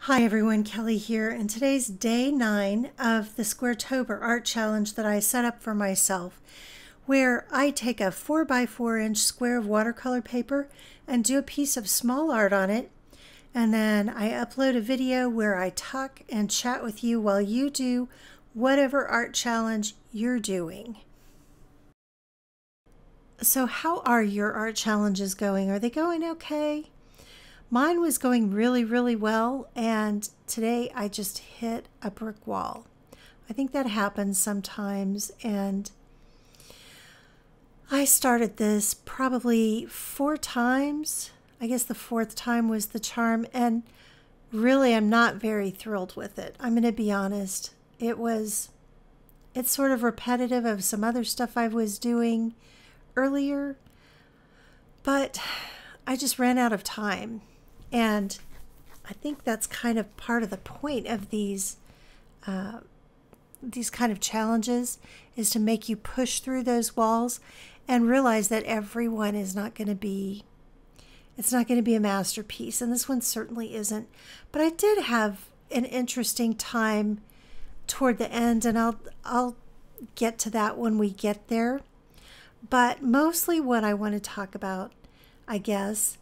Hi everyone, Kelly here, and today's day 9 of the Squaretober art challenge that I set up for myself, where I take a 4x4 inch square of watercolor paper and do a piece of small art on it, and then I upload a video where I talk and chat with you while you do whatever art challenge you're doing. So how are your art challenges going? Are they going okay? Mine was going really well, and today I just hit a brick wall. I think that happens sometimes, and I started this probably 4 times. I guess the 4th time was the charm, and really I'm not very thrilled with it. I'm going to be honest. It's sort of repetitive of some other stuff I was doing earlier, but I just ran out of time. And I think that's kind of part of the point of these kind of challenges, is to make you push through those walls and realize that everyone is not going to be, it's not going to be a masterpiece. And this one certainly isn't. But I did have an interesting time toward the end, and I'll get to that when we get there. But mostly what I want to talk about, I guess,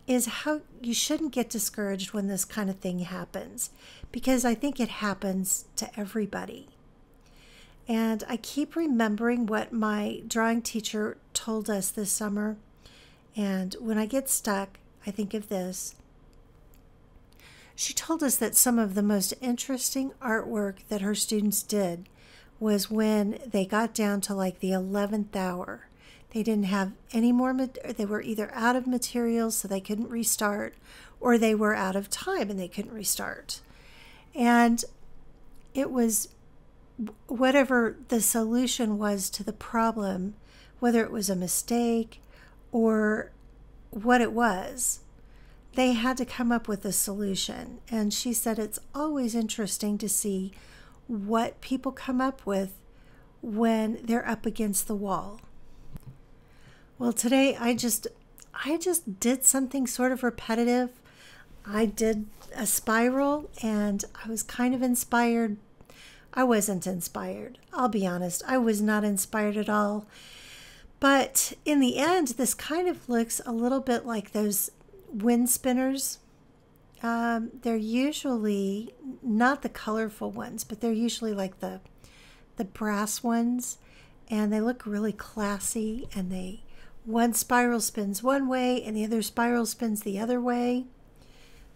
is how you shouldn't get discouraged when this kind of thing happens, because I think it happens to everybody. And I keep remembering what my drawing teacher told us this summer, and when I get stuck, I think of this. She told us that some of the most interesting artwork that her students did was when they got down to like the 11th hour. They didn't have any more, they were either out of materials so they couldn't restart, or they were out of time and they couldn't restart. And it was whatever the solution was to the problem, whether it was a mistake or what it was, they had to come up with a solution. And she said it's always interesting to see what people come up with when they're up against the wall. Well, today I just did something sort of repetitive. I did a spiral, and I was kind of inspired. I wasn't inspired. I'll be honest. I was not inspired at all. But in the end, this kind of looks a little bit like those wind spinners. They're usually not the colorful ones, but they're usually like the brass ones, and they look really classy, and one spiral spins one way and the other spiral spins the other way.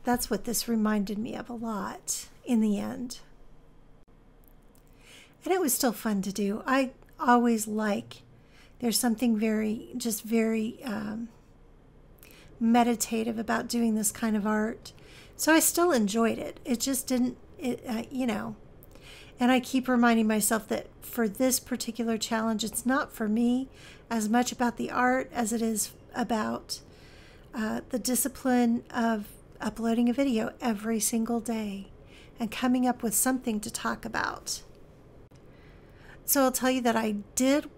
That's what this reminded me of a lot in the end. And it was still fun to do. I always there's something very meditative about doing this kind of art. So I still enjoyed it. It just didn't, and I keep reminding myself that for this particular challenge, it's not for me as much about the art as it is about the discipline of uploading a video every single day and coming up with something to talk about. So I'll tell you that I did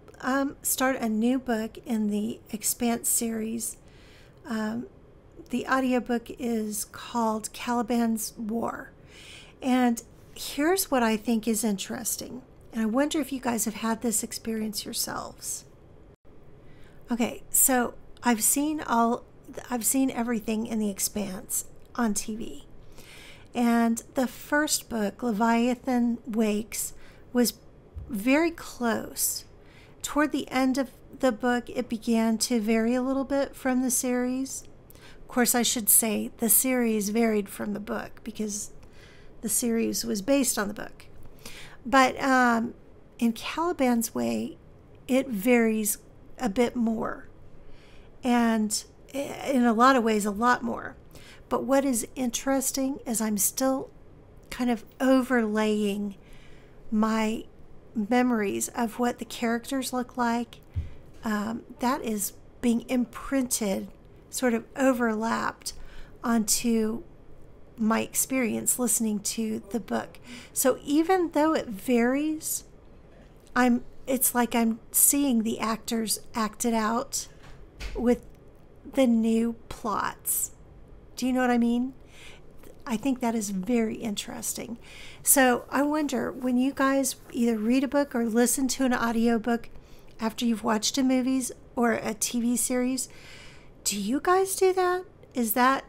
start a new book in the Expanse series. The audiobook is called Caliban's War. And here's what I think is interesting. And I wonder if you guys have had this experience yourselves. Okay, so I've seen everything in the Expanse on TV. And the first book, Leviathan Wakes, was very close. Toward the end of the book, it began to vary a little bit from the series. Of course, I should say the series varied from the book because the series was based on the book. But in Caliban's Way, it varies a bit more. And in a lot of ways, a lot more. But what is interesting is I'm still kind of overlaying my memories of what the characters look like. That is being imprinted, sort of overlapped onto my experience listening to the book. So even though it varies, it's like I'm seeing the actors act it out with the new plots. Do you know what I mean? I think that is very interesting. So I wonder, when you guys either read a book or listen to an audiobook after you've watched a movie or a TV series, do you guys do that? Is that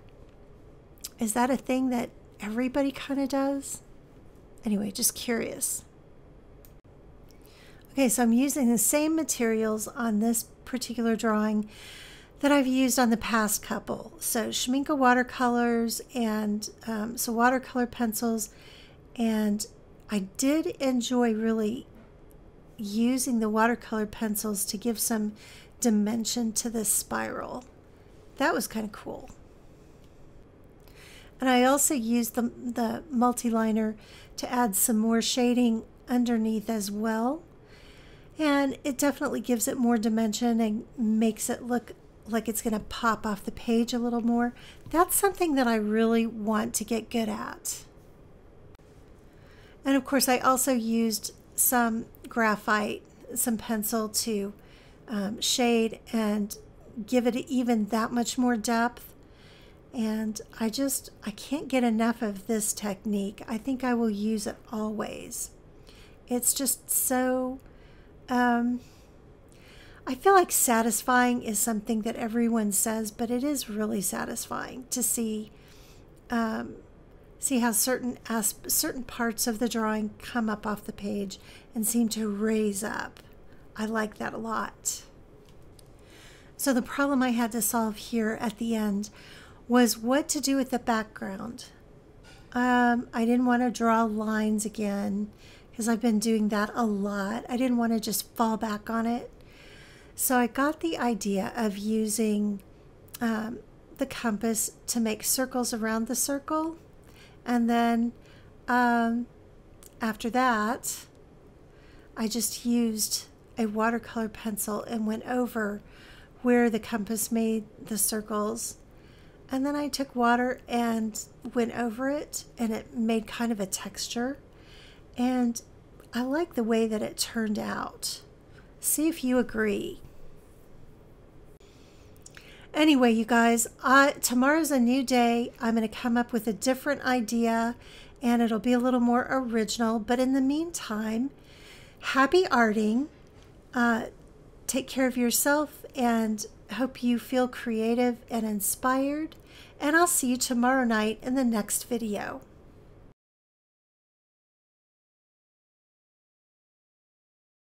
a thing that everybody kind of does? Anyway, just curious. Okay, so I'm using the same materials on this particular drawing that I've used on the past couple. So Schmincke watercolors and so watercolor pencils. And I did enjoy really using the watercolor pencils to give some dimension to this spiral. That was kind of cool. And I also used the multi-liner to add some more shading underneath as well. And it definitely gives it more dimension and makes it look like it's going to pop off the page a little more. That's something that I really want to get good at. And of course, I also used some graphite, some pencil to shade and give it even that much more depth. And I can't get enough of this technique. I think I will use it always. It's just so, I feel like satisfying is something that everyone says, but it is really satisfying to see how certain parts of the drawing come up off the page and seem to raise up. I like that a lot. So the problem I had to solve here at the end was what to do with the background. I didn't want to draw lines again because I've been doing that a lot. I didn't want to just fall back on it. So I got the idea of using the compass to make circles around the circle. And then after that, I just used a watercolor pencil and went over where the compass made the circles. And then I took water and went over it, and it made kind of a texture. And I like the way that it turned out. See if you agree. Anyway, you guys, tomorrow's a new day. I'm going to come up with a different idea, and it'll be a little more original. But in the meantime, happy arting. Take care of yourself, and hope you feel creative and inspired. And I'll see you tomorrow night in the next video.